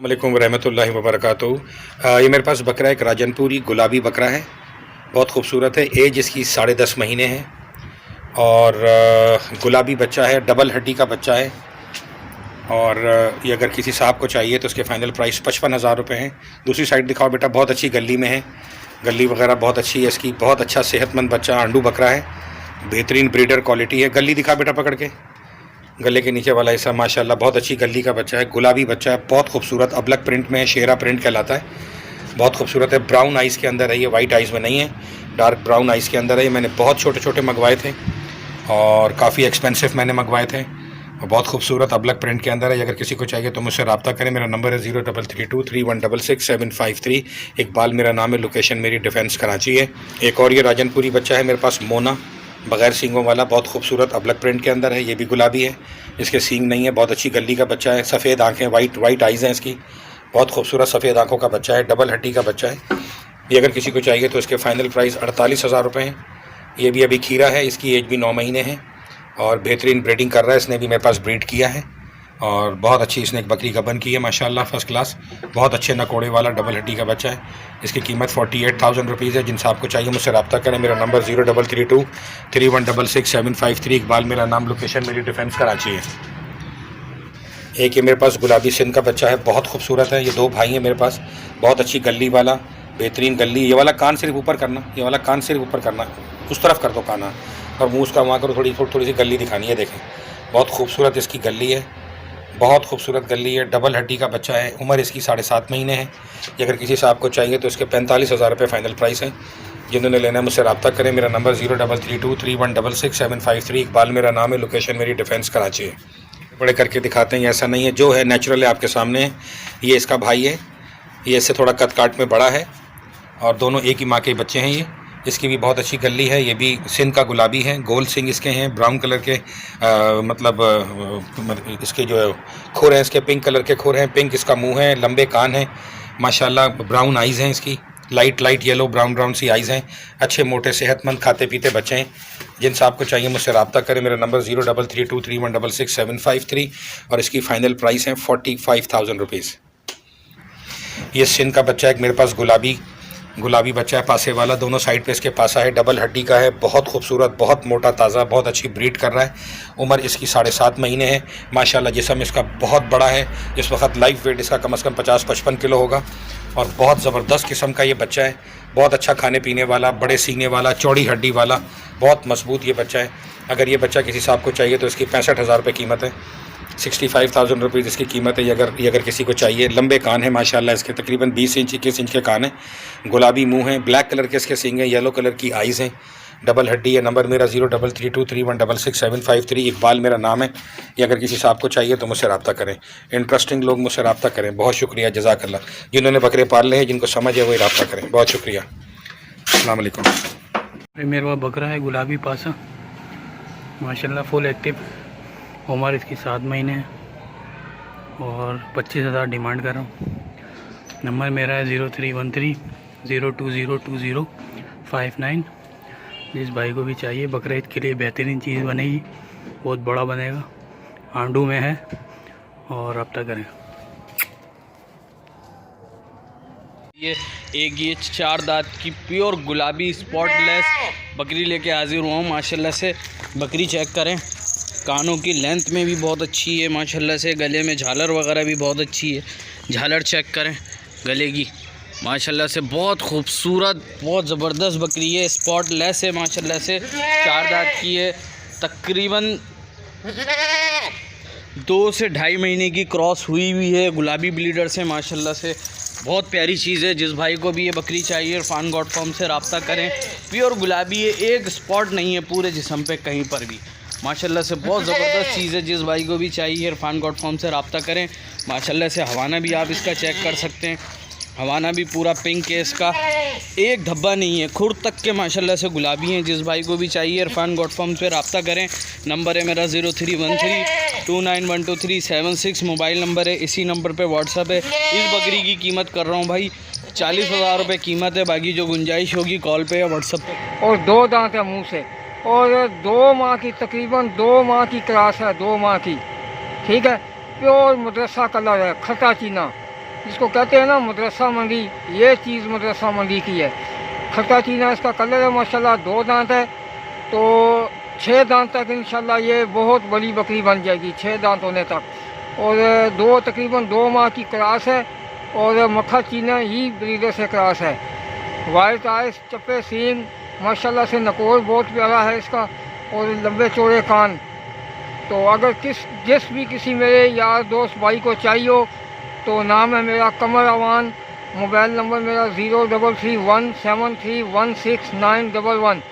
वालेकुम रहमतुल्लाहि व बरकातहू। ये मेरे पास बकरा एक राजनपुरी गुलाबी बकरा है, बहुत खूबसूरत है। एज इसकी 10.5 महीने है और गुलाबी बच्चा है, डबल हड्डी का बच्चा है। और ये अगर किसी साहब को चाहिए तो उसके फ़ाइनल प्राइस 55,000 रुपये हैं। दूसरी साइड दिखाओ बेटा, बहुत अच्छी गली में है, गली वगैरह बहुत अच्छी है इसकी। बहुत अच्छा सेहतमंद बच्चा आंडू बकरा है, बेहतरीन ब्रीडर क्वालिटी है। गली दिखा बेटा पकड़ के, गले के नीचे वाला हिस्सा माशाल्लाह बहुत अच्छी गली का बच्चा है। गुलाबी बच्चा है, बहुत खूबसूरत, अबलक प्रिंट में है, शेरा प्रिंट कहलाता है। बहुत खूबसूरत है, ब्राउन आइज़ के अंदर है ये, वाइट आइज़ में नहीं है, डार्क ब्राउन आइज़ के अंदर है। मैंने बहुत छोटे छोटे मंगवाए थे और काफ़ी एक्सपेंसिव मैंने मंगवाए थे और बहुत खूबसूरत अबलक प्रिंट के अंदर है। अगर किसी को चाहिए तो मुझसे रब्ता करें। मेरा नंबर है 033231666753। इकबाल मेरा नाम है, लोकेशन मेरी डिफेंस कराची है। एक और ये राजनपुरी बच्चा है मेरे पास, मोना, बग़ैर सींगों वाला, बहुत खूबसूरत अबलक प्रिंट के अंदर है। ये भी गुलाबी है, इसके सींग नहीं है, बहुत अच्छी गली का बच्चा है। सफ़ेद आँखें, वाइट आइज़ हैं इसकी, बहुत खूबसूरत सफ़ेद आँखों का बच्चा है, डबल हड्डी का बच्चा है। ये अगर किसी को चाहिए तो इसके फ़ाइनल प्राइस 48,000 रुपये हैं। ये भी अभी खीरा है, इसकी एज भी 9 महीने है और बेहतरीन ब्रीडिंग कर रहा है। इसने भी मेरे पास ब्रीड किया है और बहुत अच्छी इसने एक बकरी गबन की है माशाल्लाह, फ़र्स्ट क्लास, बहुत अच्छे नकोड़े वाला डबल हड्डी का बच्चा है। इसकी कीमत 48,000 रुपीज़ है। जिन साहब को चाहिए मुझसे रब्ता करें। मेरा नंबर 033231666753। इकबाल मेरा नाम, लोकेशन मेरी डिफेंस कराची है। एक ये मेरे पास गुलाबी सिंध का बच्चा है, बहुत खूबसूरत है। ये 2 भाई हैं मेरे पास, बहुत अच्छी गली वाला, बेहतरीन गली। ये वाला कान सिर्फ ऊपर करना, ये वाला कान सिर्फ ऊपर करना, उस तरफ कर दो काना, और मुँह उसका वहाँ करो, थोड़ी सी गली दिखानी है। देखें बहुत खूबसूरत इसकी गली है, बहुत खूबसूरत गली है, डबल हड्डी का बच्चा है। उम्र इसकी 7.5 महीने है। ये अगर किसी साहब को चाहिए तो इसके 45,000 रुपये फ़ाइनल प्राइस है। जिन्होंने लेना है मुझसे रब्ता करें। मेरा नंबर 033231666753। इकबाल मेरा नाम है, लोकेशन मेरी डिफेंस कराची है। बड़े करके दिखाते हैं, ऐसा नहीं है, जो है नेचुरल है आपके सामने है। ये इसका भाई है, ये इससे थोड़ा कद काट में बड़ा है और दोनों एक ही माँ के बच्चे हैं। ये इसकी भी बहुत अच्छी गली है। ये भी सिंध का गुलाबी है, गोल सिंग इसके हैं, ब्राउन कलर के इसके जो खुर हैं इसके पिंक कलर के खुर हैं, पिंक इसका मुंह है, लंबे कान हैं माशाल्लाह, ब्राउन आइज़ हैं इसकी, लाइट येलो ब्राउन सी आइज़ हैं। अच्छे मोटे सेहतमंद खाते पीते बच्चे हैं। जिन साहब को चाहिए मुझसे रब्ता करें। मेरा नंबर 033231666753 और इसकी फ़ाइनल प्राइस है 45,000 रुपीज़। ये सिंध का बच्चा एक मेरे पास गुलाबी बच्चा है, पासे वाला, दोनों साइड पे इसके पासा है, डबल हड्डी का है, बहुत खूबसूरत, बहुत मोटा ताज़ा, बहुत अच्छी ब्रीड कर रहा है। उम्र इसकी 7.5 महीने है माशाल्लाह। जिस्म इसका बहुत बड़ा है, इस वक्त लाइफ वेट इसका कम से कम 50-55 किलो होगा और बहुत ज़बरदस्त किस्म का ये बच्चा है। बहुत अच्छा खाने पीने वाला, बड़े सीने वाला, चौड़ी हड्डी वाला, बहुत मजबूत ये बच्चा है। अगर ये बच्चा किसी साहब को चाहिए तो इसकी 65,000 रुपये कीमत है, 65,000 रुपीज़ इसकी कीमत है। ये अगर किसी को चाहिए। लंबे कान है माशाल्लाह इसके, तकरीबन 20 इंच 21 इंच के कान हैं, गुलाबी मुंह है, ब्लैक कलर के इसके सींग हैं, येलो कलर की आइज़ हैं, डबल हड्डी है। नंबर मेरा 033231666753। इकबाल मेरा नाम है। ये अगर किसी साहब को चाहिए तो मुझसे रब्ता करें। इंटरेस्टिंग लोग मुझसे रब्ता करें। बहुत शुक्रिया, जज़ाकल्लाह। जिन्होंने बकरे पाले हैं, जिनको समझ है वही रब्ता करें। बहुत शुक्रिया, अस्सलाम वालेकुम। मेरा बकरा है गुलाबी पासा माशाल्लाह, फुल एक्टिव। उम्र इसकी 7 महीने है और 25,000 डिमांड कर रहा हूँ। नंबर मेरा है 0313020205 जिस भाई को भी चाहिए। बकरा ईद के लिए बेहतरीन चीज़ बनेगी, बहुत बड़ा बनेगा, आंडू में है और रब्ता करें। ये 4 दांत की प्योर गुलाबी स्पॉटलेस बकरी लेके हाजिर हुआ हूँ माशाल्लाह से। बकरी चेक करें, कानों की लेंथ में भी बहुत अच्छी है माशाल्लाह से, गले में झालर वगैरह भी बहुत अच्छी है। झालर चेक करें गले की माशाल्लाह से, बहुत खूबसूरत, बहुत ज़बरदस्त बकरी है, स्पॉटलेस है माशाल्लाह से, 4 दांत की है, तकरीबन 2 से 2.5 महीने की क्रॉस हुई है, गुलाबी ब्लीडर से माशाल्लाह से। बहुत प्यारी चीज़ है। जिस भाई को भी ये बकरी चाहिए इरफान गॉड फार्म से रब्ता करें। प्योर गुलाबी है, एक स्पॉट नहीं है पूरे जिस्म पे कहीं पर भी माशाल्लाह से, बहुत ज़बरदस्त चीज़ है। जिस भाई को भी चाहिए इरफान गॉड फार्म से रब्ता करें माशाल्लाह से। हवाना भी आप इसका चेक कर सकते हैं, हवाना भी पूरा पिंक है इसका, एक धब्बा नहीं है, खुर तक के माशाल्लाह से गुलाबी हैं। जिस भाई को भी चाहिए इरफान गॉड फार्म पे रब्ता करें। नंबर है मेरा 0313291237 मोबाइल नंबर है, इसी नंबर पे व्हाट्सअप है। इस बकरी की कीमत कर रहा हूँ भाई 40,000 रुपये कीमत है, बाकी जो गुंजाइश होगी कॉल पे या व्हाट्सअप पे। और 2 दांत है मुँह से और 2 माह की, तकरीबन 2 माह की क्लास है, 2 माह की, ठीक है। प्योर मदरसा कलर है, खता चीना, जिसको कहते हैं ना मदरसा मंडी, ये चीज़ मदरसा मंडी की है। खट्टा चीना इसका कलर है माशाल्लाह, 2 दांत है, तो 6 दांत तक इंशाल्लाह ये बहुत बड़ी बकरी बन जाएगी, 6 दांत होने तक। और तकरीबन 2 माह की क्रॉस है, और मक्खा चीना ही ब्रीडर से क्रॉस है। वाइट आइस, चप्पे सींग माशाल्लाह से, नकोर बहुत प्यारा है इसका, और लंबे चौड़े कान। तो अगर जिस भी किसी मेरे यार दोस्त भाई को चाहिए हो तो नाम है मेरा कमर अवान, मोबाइल नंबर मेरा 033173169111।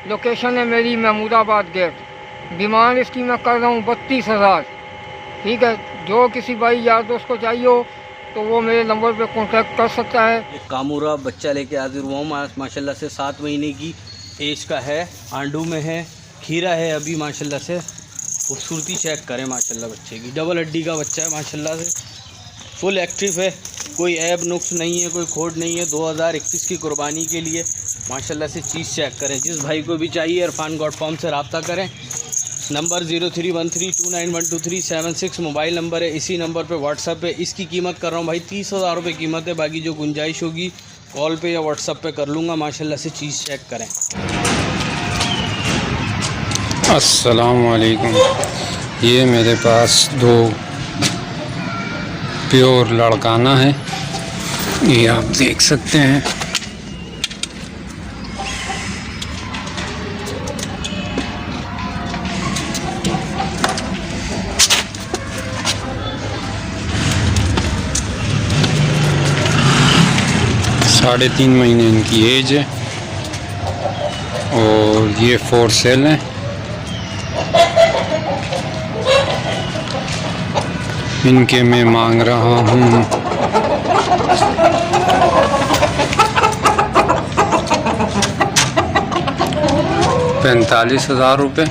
लोकेशन है मेरी महमूदाबाद गेट। डिमांड इसकी मैं कर रहा हूँ 32,000। ठीक है, जो किसी भाई यार दोस्त को चाहिए हो तो वो मेरे नंबर पे कांटेक्ट कर सकता है। ये कामूरा बच्चा लेके हाजिर हुआ हूँ माशाल्लाह से, 7 महीने की एज का है, आंडू में है, खीरा है अभी माशाल्लाह से। खूबसूरती चेक करें माशाल्लाह बच्चे की, डबल हड्डी का बच्चा है माशाल्लाह से, फुल एक्टिव है, कोई ऐब नुक्स नहीं है, कोई खोट नहीं है। 2021 की कुर्बानी के लिए माशाल्लाह से चीज़ चेक करें। जिस भाई को भी चाहिए इरफान गॉड फार्म से रब्ता करें। नंबर 031329122376 मोबाइल नंबर है, इसी नंबर पे व्हाट्सअप पे। इसकी कीमत कर रहा हूँ भाई 30,000 रुपये कीमत है, बाकी जो गुंजाइश होगी कॉल पे या व्हाट्सअप पे कर लूँगा। माशाल्लाह से चीज़ चेक करें। अस्सलामु अलैकुम। ये मेरे पास 2 प्योर लड़काना है, ये आप देख सकते हैं। साढ़े 3 महीने इनकी एज है, और ये 4 सेल हैं। इनके मैं मांग रहा हूँ 45,000 रुपये।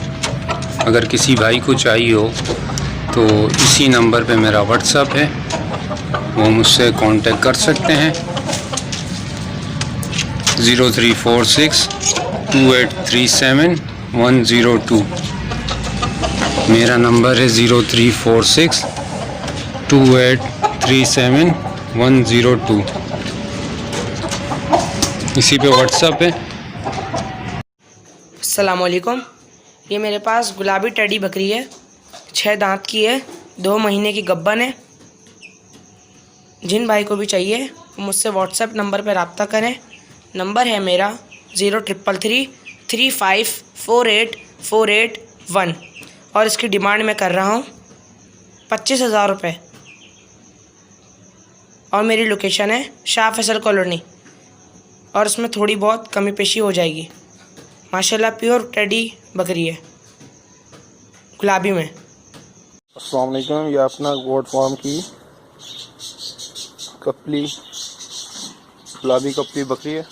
अगर किसी भाई को चाहिए हो तो इसी नंबर पे मेरा व्हाट्सअप है, वो मुझसे कांटेक्ट कर सकते हैं। 03462837-102। मेरा नंबर है 03462837-102। इसी पे व्हाट्सअप है। अस्सलाम वालेकुम। ये मेरे पास गुलाबी टेडी बकरी है, 6 दांत की है, 2 महीने की गब्बन है। जिन भाई को भी चाहिए वो मुझसे व्हाट्सएप नंबर पर रब्ता करें। नंबर है मेरा 0333354848 और इसकी डिमांड मैं कर रहा हूँ 25,000 रुपये। और मेरी लोकेशन है शाह फैसल कॉलोनी, और इसमें थोड़ी बहुत कमी पेशी हो जाएगी। माशाल्लाह प्योर टेडी बकरी है, गुलाबी में। अस्सलाम वालेकुम। ये अपना गोट फार्म की कपली, गुलाबी कपली बकरी है,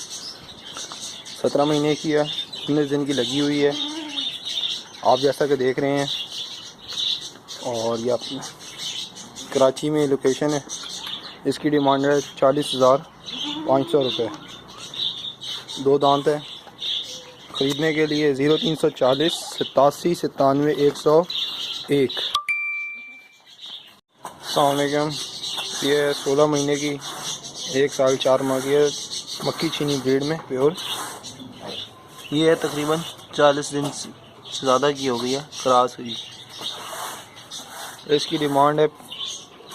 17 महीने की है, 19 दिन की लगी हुई है, आप जैसा कि देख रहे हैं। और ये अपना कराची में लोकेशन है। इसकी डिमांड है 40,500 रुपये। 2 दांत है। ख़रीदने के लिए 0340 87 97 101। अस्सलाम वालेकुम। ये 16 महीने की, 1 साल 4 माह की है, मक्की चीनी ब्रीड में प्योर। ये है तकरीबन 40 दिन से ज़्यादा की हो गई है, क्रॉस हुई। इसकी डिमांड है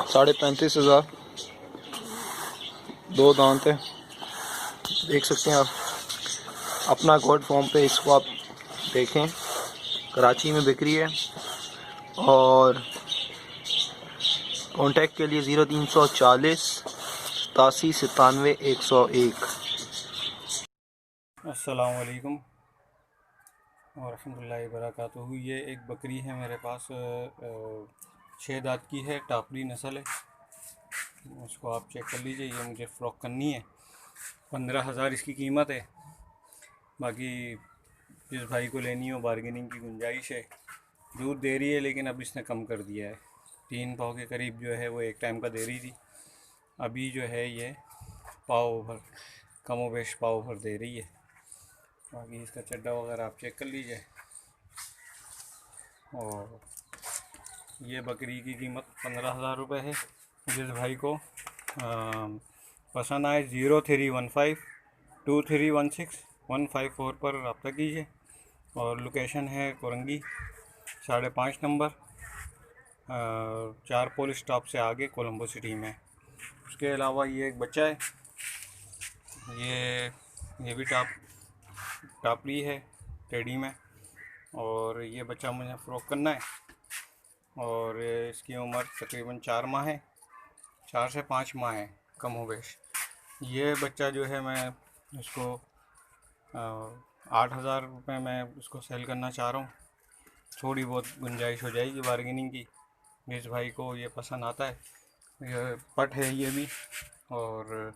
35,500। 2 दांत है, देख सकते हैं आप। अपना गोट फॉर्म पे इसको आप देखें, कराची में बिक्री है। और कांटेक्ट के लिए 0340 87 97 101। अस्सलाम वालेकुम और रहमतुल्लाहि बरकातहू। ये एक बकरी है मेरे पास, 6 दांत की है, टापरी नस्ल है। उसको आप चेक कर लीजिए। ये मुझे फ़्रॉक करनी है, 15,000 इसकी कीमत है। बाकी जिस भाई को लेनी हो बार्गेनिंग की गुंजाइश है। दूध दे रही है लेकिन अब इसने कम कर दिया है, 3 पाव के करीब जो है वो एक टाइम का दे रही थी। अभी जो है ये पाव भर, कमो बेश पाव भर दे रही है। बाकी इसका चड्डा वगैरह आप चेक कर लीजिए। और ये बकरी की कीमत 15,000 रुपये है। जिस भाई को पसंद आए 03152316 पर रब्ता कीजिए। और लोकेशन है कोरंगी 5.5 नंबर 4 पुलिस स्टॉप से आगे कोलंबो सिटी में। उसके अलावा ये एक बच्चा है, ये भी टापरी है टेडी में, और ये बच्चा मुझे फ़रोख्त करना है। और इसकी उम्र तकरीबन 4 माह है, 4 से 5 माह है कम हो बेश। ये बच्चा जो है मैं इसको 8,000 रुपये में इसको सेल करना चाह रहा हूँ। थोड़ी बहुत गुंजाइश हो जाएगी बार्गेनिंग की, जिस भाई को ये पसंद आता है। ये पट है ये भी, और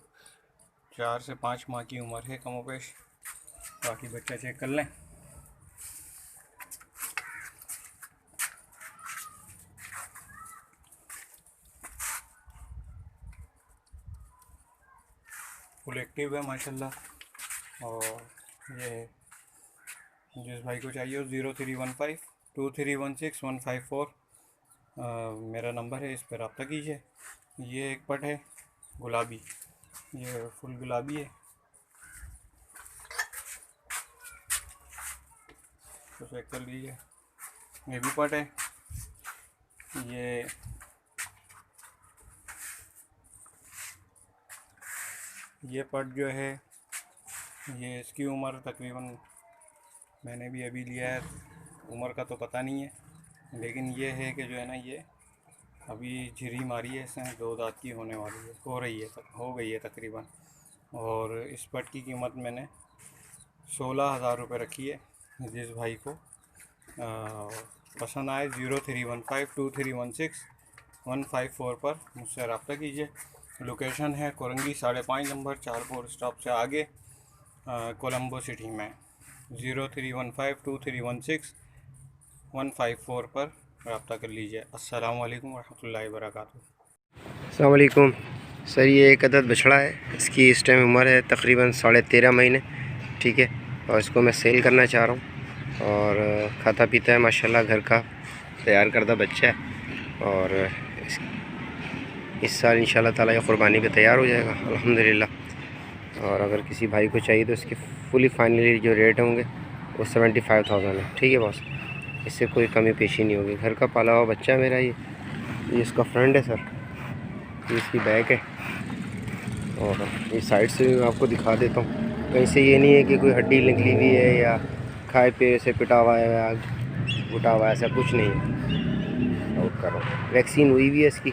4 से 5 माह की उम्र है कम पेश। बाकी बच्चा चेक कर लें। फुल एक्टिव है माशाल्लाह। और ये जिस भाई को चाहिए 03152316 मेरा नंबर है, इस पर रब्ता कीजिए। ये एक पट है गुलाबी, ये फुल गुलाबी है, तो चेक कर लीजिए। ये भी पट है, ये पट जो है ये इसकी उम्र तकरीबन, मैंने भी अभी लिया है, उम्र का तो पता नहीं है, लेकिन ये है कि जो है ना ये अभी झिरी मारी है इसने, 2 दांत की होने वाली है, हो गई है तकरीबन। और इस पट की कीमत मैंने 16,000 रुपये रखी है। जिस भाई को पसंद आए 03152316 पर मुझसे रब्ता कीजिए। लोकेशन है कोरंगी 5.5 नंबर 4 पोर स्टॉप से आगे कोलंबो सिटी में। 03152316 पर रब्ता कर लीजिए। अस्सलाम वालेकुम रहमतुल्लाहि व बरकातहू। अस्सलाम वालेकुम सर, ये एक अदद बछड़ा है, इसकी इस टाइम उम्र है तकरीबन 13.5 महीने, ठीक है। और इसको मैं सेल करना चाह रहा हूँ, और खाता पीता है माशाल्लाह, घर का तैयार करदा बच्चा है। और इस साल इंशाल्लाह ताला ये क़ुरबानी पे तैयार हो जाएगा अल्हम्दुलिल्लाह। और अगर किसी भाई को चाहिए तो इसके फुली फाइनली जो रेट होंगे वो 75,000 है, ठीक है बॉस। इससे कोई कमी पेशी नहीं होगी। घर का पाला हुआ बच्चा है मेरा। ये इसका फ्रेंड है सर, ये इसकी बैक है। और इस साइड से मैं आपको दिखा देता हूँ, कहीं से ये नहीं है कि कोई हड्डी निकली हुई है या खाए पे से पिटा हुआ है या घुटा हुआ है, ऐसा कुछ नहीं है। आउट कर रहा हूँ, वैक्सीन हुई हुई है इसकी,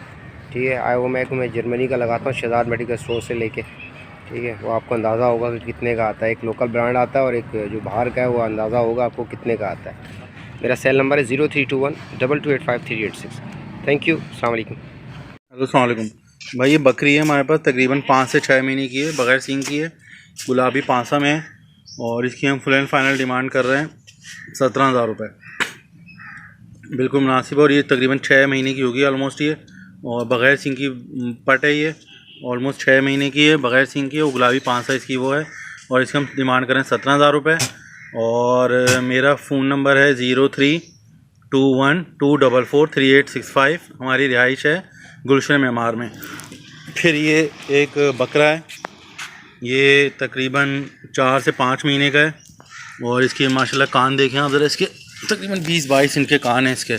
ठीक है। आयोमैक मैं जर्मनी का लगाता हूँ, शहजाद मेडिकल स्टोर से लेके, ठीक है। वो आपको अंदाज़ा होगा कि कितने का आता है। एक लोकल ब्रांड आता है और एक जो बाहर का है, वो अंदाज़ा होगा आपको कितने का आता है। मेरा सेल नंबर है 0321228536। थैंक यू, अस्सलाम वालेकुम। अस्सलाम वालेकुम भाई, ये बकरी है हमारे पास, तकरीबन 5 से 6 महीने की है, बग़ैर सींग की है, गुलाबी पांसा में है। और इसकी हम फुल एंड फाइनल डिमांड कर रहे हैं 17,000 रुपये, बिल्कुल मुनासिब। और ये तकरीबन 6 महीने की होगी ऑलमोस्ट ये, और बग़ैर सींग की पट है ये, ऑलमोस्ट 6 महीने की है, बग़ैर सींग की है। वो गुलाबी पांसा इसकी वो है, और इसकी हम डिमांड करें 17,000 रुपये। और मेरा फ़ोन नंबर है 0321244385। हमारी रिहाइश है गुलशन मेमार में। फिर ये एक बकरा है, ये तकरीबन 4 से 5 महीने का है, और इसके माशाल्लाह कान देखें आप ज़रा, इसके तकरीबन 20-22 इनके कान हैं इसके।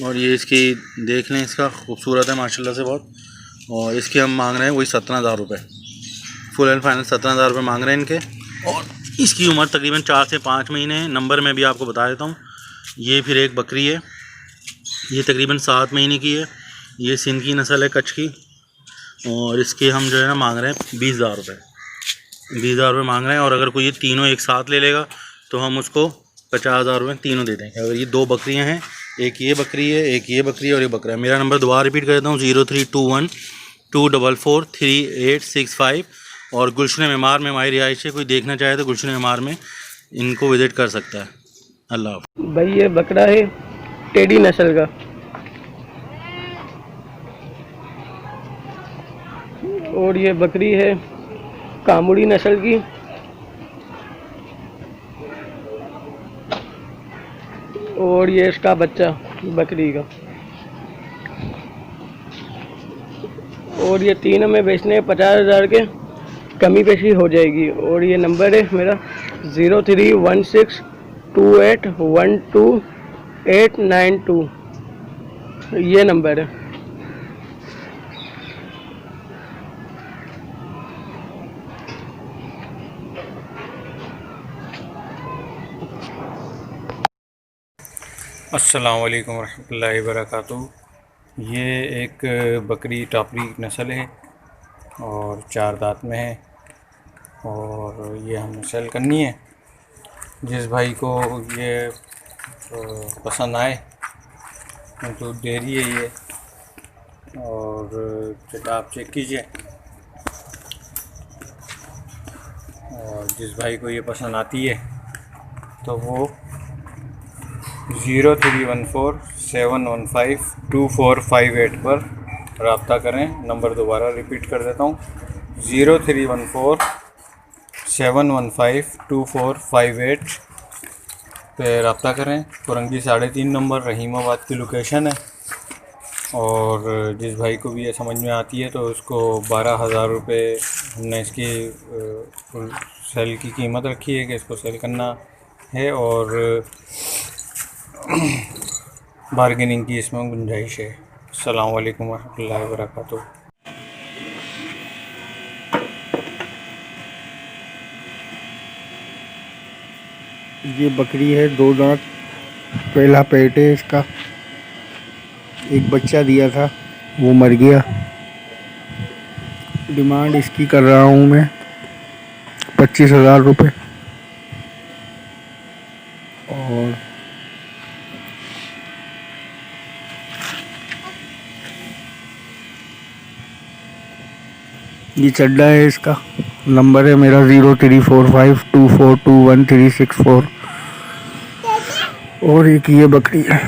और ये इसकी देख लें, इसका खूबसूरत है माशाल्लाह से बहुत। और इसके हम मांग रहे हैं वही 17,000 रुपये, फुल एंड फाइनल 17,000 रुपये मांग रहे हैं इनके। और इसकी उम्र तकरीबन 4 से 5 महीने है। नंबर मैं भी आपको बता देता हूँ। ये फिर एक बकरी है, ये तकरीबन 7 महीने की है, ये सिंध की नस्ल है, कच्छ की। और इसके हम जो है ना मांग रहे हैं 20,000 रुपये, 20,000 रुपये मांग रहे हैं। और अगर कोई ये तीनों एक साथ ले लेगा तो हम उसको 50,000 रुपये तीनों दे देंगे। अगर ये 2 बकरियां हैं, एक ये बकरी है, एक ये बकरी है और ये बकरा है। मेरा नंबर दोबारा रिपीट कर देता हूँ, 0321244385। और गुलशन मेमार में हमारी रिहाइश है। कोई देखना चाहे तो गुलशन मेमार में इनको विज़िट कर सकता है। अल्लाह हाफ़िज़। भाई ये बकरा है टेडी नस्ल का, और ये बकरी है कामुड़ी नस्ल की। और ये इसका बच्चा बकरी का। और ये 3 हमें बेचने हैं 50,000 के, कमी पेशी हो जाएगी। और ये नंबर है मेरा 03162812 ये नंबर है। अस्सलाम वालेकुम रहमतुल्लाहि वबरकातुहू। ये एक बकरी टापरी नस्ल है और 4 दांत में है और ये हमें सेल करनी है। जिस भाई को ये पसंद आए तो दे रही है ये, और आप चेक कीजिए। और जिस भाई को ये पसंद आती है तो वो 0314-715-2458 पर रब्ता करें। नंबर दोबारा रिपीट कर देता हूँ, 0314-715-2458 पे रब्ता करें। कुरंगी 3.5 नंबर रहीमाबाद की लोकेशन है। और जिस भाई को भी ये समझ में आती है तो उसको 12,000 रुपये हमने इसकी सेल की कीमत रखी है कि इसको सेल करना है, और बारगेनिंग की इसमें गुंजाइश है। अस्सलाम वालेकुम रहमतुल्लाहि वबरकातुहू। ये बकरी है 2 दांत, पहला पेट है इसका। एक बच्चा दिया था वो मर गया। डिमांड इसकी कर रहा हूँ मैं 25,000 रुपये। और ये चड्डा है इसका। नंबर है मेरा 0345242134। और एक ये बकरी है।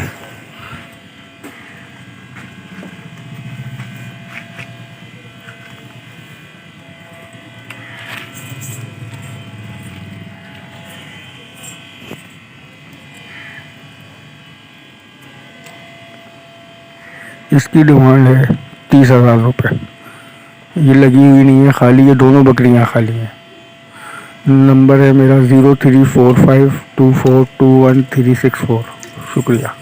इसकी डिमांड है 30,000 रुपये। ये लगी हुई नहीं है, खाली है, दोनों बकरियां खाली हैं। नंबर है मेरा 0345242134। शुक्रिया।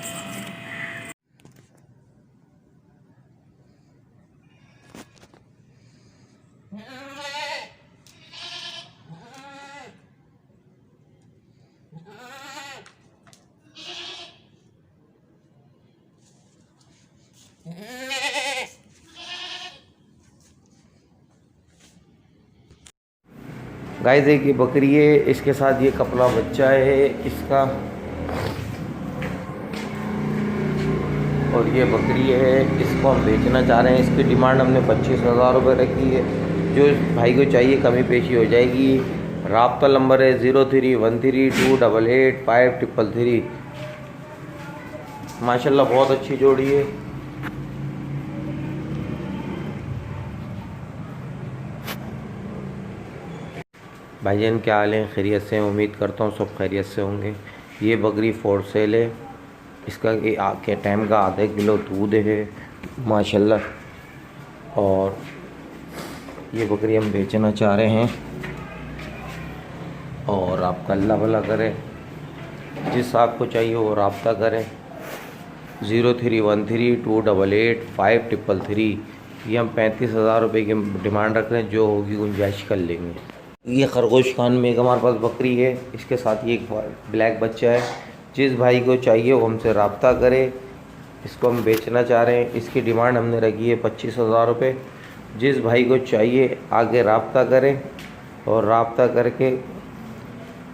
गाइस एक ये बकरी है, इसके साथ ये कपला बच्चा है इसका। और ये बकरी है, इसको हम बेचना चाह रहे हैं। इसकी डिमांड हमने 25,000 रुपये रखी है। जो भाई को चाहिए कमी पेशी हो जाएगी। राब्ता नंबर है 0313288533। माशाल्लाह बहुत अच्छी जोड़ी है। भाईजान क्या हाल है? खैरियत से? उम्मीद करता हूँ सब खैरियत से होंगे। ये बकरी फॉर सेल है। इसका के टाइम का आधा किलो दूध है माशाल्लाह। और ये बकरी हम बेचना चाह रहे हैं। और आपका अल्लाह भला करे। जिस आपको चाहिए वो रब्ता करें। 0313288533। ये हम 35,000 रुपये की डिमांड रख रहे हैं, जो होगी गुंजाइश कर लेंगे। ये खरगोश खान में एक हमारे पास बकरी है। इसके साथ ये एक ब्लैक बच्चा है। जिस भाई को चाहिए वो हमसे रब्ता करे। इसको हम बेचना चाह रहे हैं। इसकी डिमांड हमने रखी है 25,000 रुपये। जिस भाई को चाहिए आगे रब्ता करें, और रब्ता करके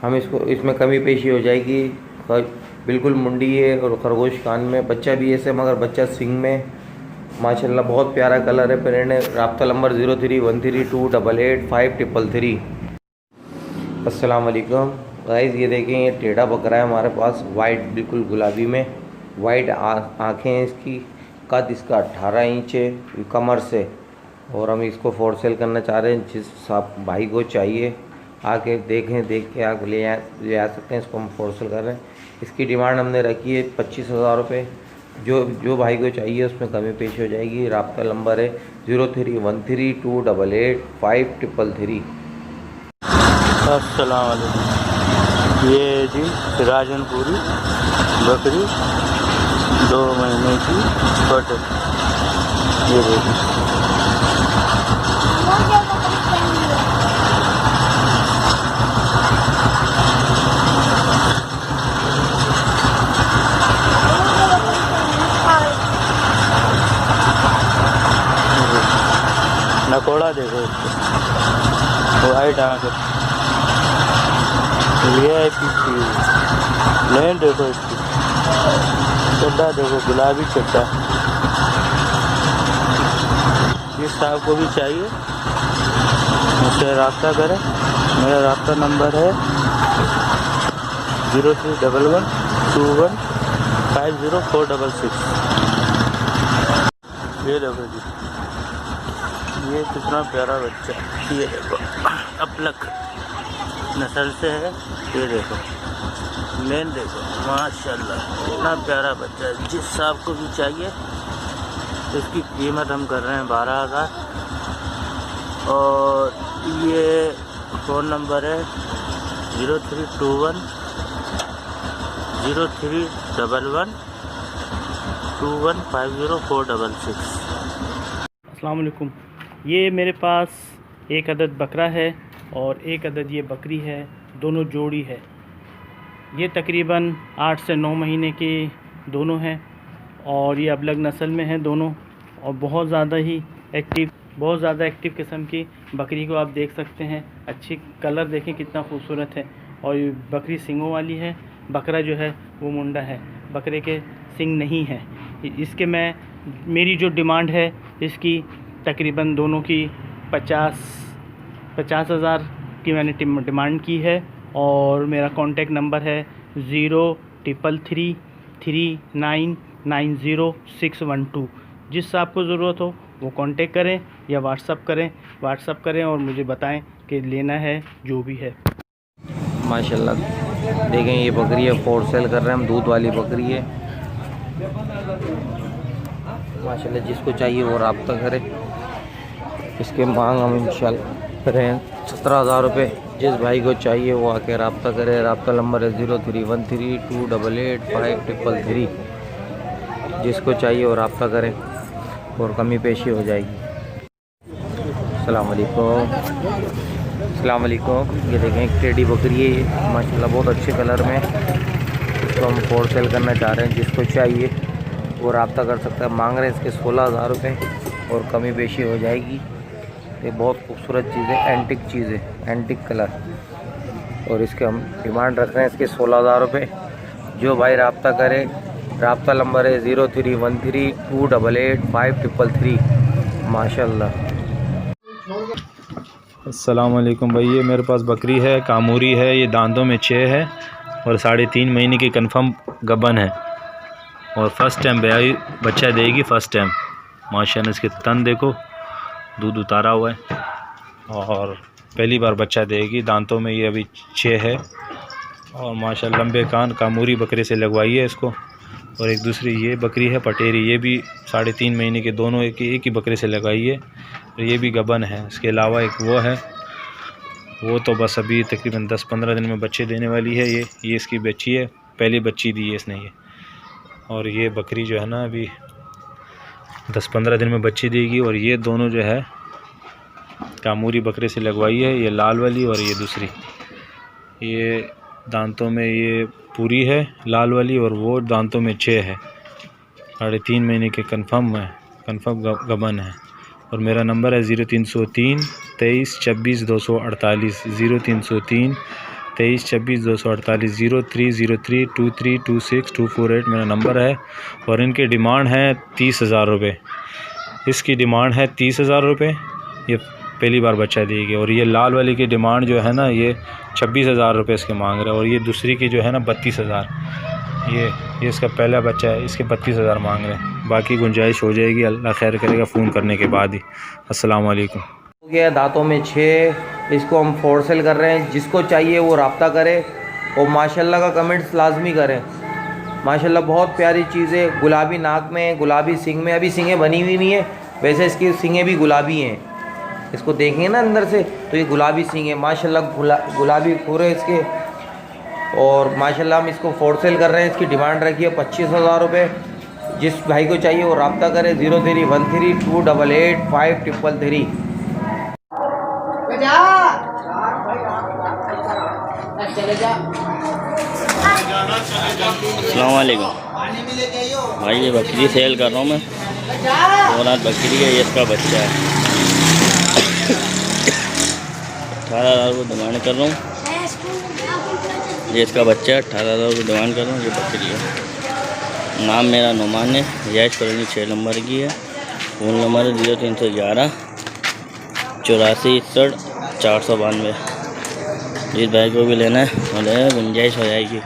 हम इसमें कमी पेशी हो जाएगी। बिल्कुल मुंडी है और खरगोश कान में बच्चा भी ऐसे, मगर बच्चा सिंग में माशाल्लाह बहुत प्यारा कलर है, प्रिंट है। रब्ता नंबर 0313288533। अस्सलाम वालेकुम गाइस, ये देखें ये टेढ़ा बकरा है हमारे पास, वाइट बिल्कुल गुलाबी में, वाइट आँखें हैं इसकी। कद इसका 18 इंच है कमर से। और हम इसको फॉर सेल करना चाह रहे हैं। जिस भाई को चाहिए आके देखें, देख के आप ले आ सकते हैं। इसको हम फॉर सेल कर रहे हैं। इसकी डिमांड हमने रखी है 25,000 रुपये। जो भाई को चाहिए उसमें कमी पेश हो जाएगी। रब्ता नंबर है 0313288533। अस्सलाम वालेकुम। ये जी राजनपुरी बकरी 2 महीने की छोटे, ये देखिए। नकोड़ा देखो इसको, वाइट आँख, ये है पीछे लेन देखो इसकी, चड्डा देखो गुलाबी चड्डा। जिस आपको भी चाहिए मुझसे रब्ता करें। मेरा रब्ता नंबर है 0311215046। ये देखो जी, ये कितना प्यारा बच्चा, ये देखो अपलक नस्ल से है। ये देखो लेन देखो, माशाल्लाह इतना प्यारा बच्चा है। जिस आपको भी चाहिए इसकी कीमत हम कर रहे हैं 12,000। और ये फ़ोन नंबर है 03210311215046। अस्सलाम वालेकुम। ये मेरे पास एक अदद बकरा है और एक अदद ये बकरी है, दोनों जोड़ी है। ये तकरीबन 8 से 9 महीने के दोनों हैं और ये अबलग नस्ल में हैं दोनों, और बहुत ज़्यादा एक्टिव किस्म की बकरी को आप देख सकते हैं। अच्छी कलर देखें कितना खूबसूरत है। और ये बकरी सींगों वाली है, बकरा जो है वो मुंडा है, बकरे के सींग नहीं है। इसके मेरी जो डिमांड है इसकी तकरीबन दोनों की 50,000 की मैंने डिमांड की है। और मेरा कॉन्टेक्ट नंबर है 03333990 जिससे आपको ज़रूरत हो वो कांटेक्ट करें या व्हाट्सअप करें और मुझे बताएं कि लेना है जो भी है। माशाल्लाह देखें, ये बकरी है फॉर सेल कर रहे हैं हम, दूध वाली बकरी है माशाल्लाह। जिसको चाहिए वो रब्ता करे। इसके मांग हम इंशाल्लाह करें 17,000 रुपये। जिस भाई को चाहिए वो आके रब्ता करे। रब्ता नंबर है 0313288533। जिसको चाहिए वो रब्ता करें और कमी पेशी हो जाएगी। अस्सलाम वालेकुम। ये देखें एक टेडी बकरी है, ये माशाल्लाह बहुत अच्छे कलर में। इसको हम फॉर सेल करना चाह रहे हैं। जिसको चाहिए वो रब्ता कर सकता है। मांग रहे हैं इसके 16,000 रुपये और कमी पेशी हो जाएगी। ये बहुत खूबसूरत चीज़ है, एंटिक चीज़ है, एंटिक कलर। और इसके हम डिमांड रख रहे हैं इसके 16,000 रुपये। जो भाई रब्ता करे, रब्ता नंबर है 0313288533। माशाल्लाह। अस्सलाम वालेकुम भाई। ये मेरे पास बकरी है, कामूरी है, ये दांतों में 6 है और 3.5 महीने की कंफर्म गबन है और फर्स्ट टाइम ब्याई बच्चा देगी। फर्स्ट टाइम माशाल्लाह। इसके तन देखो, दूध उतारा हुआ है और पहली बार बच्चा देगी। दांतों में ये अभी 6 है और माशाल्लाह लंबे कान, कामूरी बकरे से लगवाई है इसको। और एक दूसरी ये बकरी है पटेरी, ये भी 3.5 महीने के, दोनों एक ही बकरे से लगाई है और ये भी गबन है। इसके अलावा एक वो है, वो तो बस अभी तकरीबन 10-15 दिन में बच्चे देने वाली है। ये इसकी बच्ची है, पहली बच्ची दी है इसने ये। और ये बकरी जो है ना अभी 10-15 दिन में बच्ची देगी। और ये दोनों जो है कामूरी बकरे से लगवाई है, ये लाल वाली और ये दूसरी। ये दांतों में ये पूरी है लाल वाली और वो दांतों में 6 है। 3.5 महीने के कंफर्म गबन है। और मेरा नंबर है 0303 23 26 248 0303 23 26 248 030323226248 मेरा नंबर है। और इनकी डिमांड है 30,000 रुपये। इसकी डिमांड है 30,000 रुपये। ये पहली बार बच्चा देगी। और ये लाल वाली की डिमांड जो है ना ये 26,000 रुपये इसके मांग रहे हैं। और ये दूसरी की जो है ना 32,000। ये इसका पहला बच्चा है, इसके 32,000 मांग रहे हैं। बाकी गुंजाइश हो जाएगी, अल्लाह खैर करेगा फ़ोन करने के बाद ही। अस्सलाम वालेकुम। हो गया दांतों में 6, इसको हम फॉर सेल कर रहे हैं। जिसको चाहिए वो रब्ता करे और माशाल्लाह का कमेंट्स लाजमी करें। माशाल्लाह बहुत प्यारी चीज़ है। गुलाबी नाक में, गुलाबी सींग में, अभी सींगें बनी हुई नहीं है वैसे इसकी सींगें भी गुलाबी हैं, इसको देखेंगे ना अंदर से तो ये गुलाबी सींग है माशाल्लाह, गुलाबी खुर है इसके। और माशाल्लाह हम इसको फोर सेल कर रहे हैं। इसकी डिमांड रखी है 25,000 रुपये। जिस भाई को चाहिए वो रब्ता करे 0313288533। अस्सलाम वालेकुम भाई, ये बकरी सेल कर रहा हूँ मैं। 2 रात बकरी है, ये इसका बच्चा है। 18,000 को डिमांड कर रहा हूँ। ये इसका बच्चा है, 18,000 को डिमांड कर रहा हूँ। ये बकरी है। नाम मेरा नुमान है, रिहाइश कॉलोनी 6 नंबर की है। फ़ोन नंबर है 0311 84 61 492। जिस भाई को भी लेना है गुंजाइश हो जाएगी।